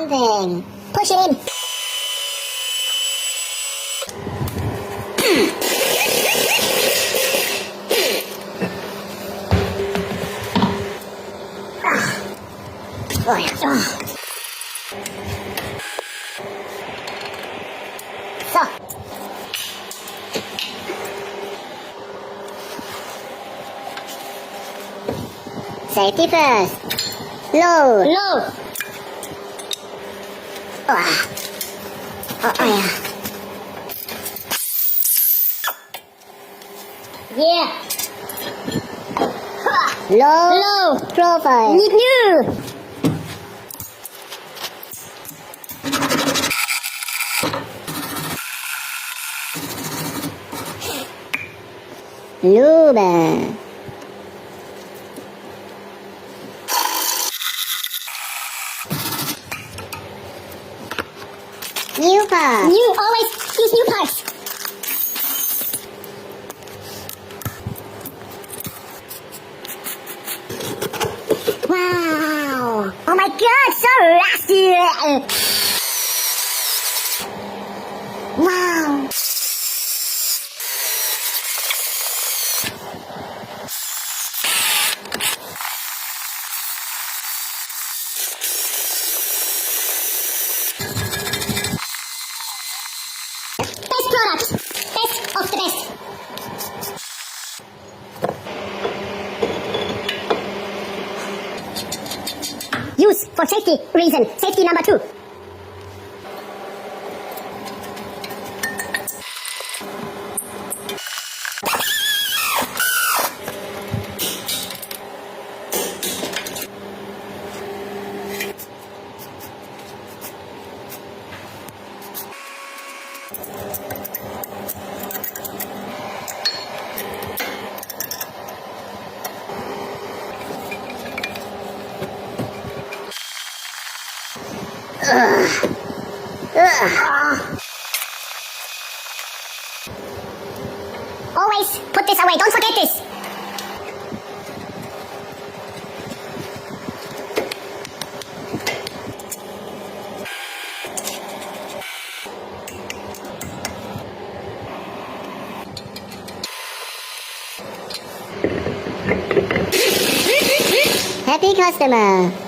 something. Push it in. Oh, yeah. Oh. So. Safety first. Low. Low. Oh, yeah. Yeah. Low. Low. Profile. New. Luba. New part. New, always use new parts. Wow. Oh my god, so rusty. Wow. Best product. Best of the best. Use for safety reason. Safety number 2. Always put this away. Don't forget this. Happy customer.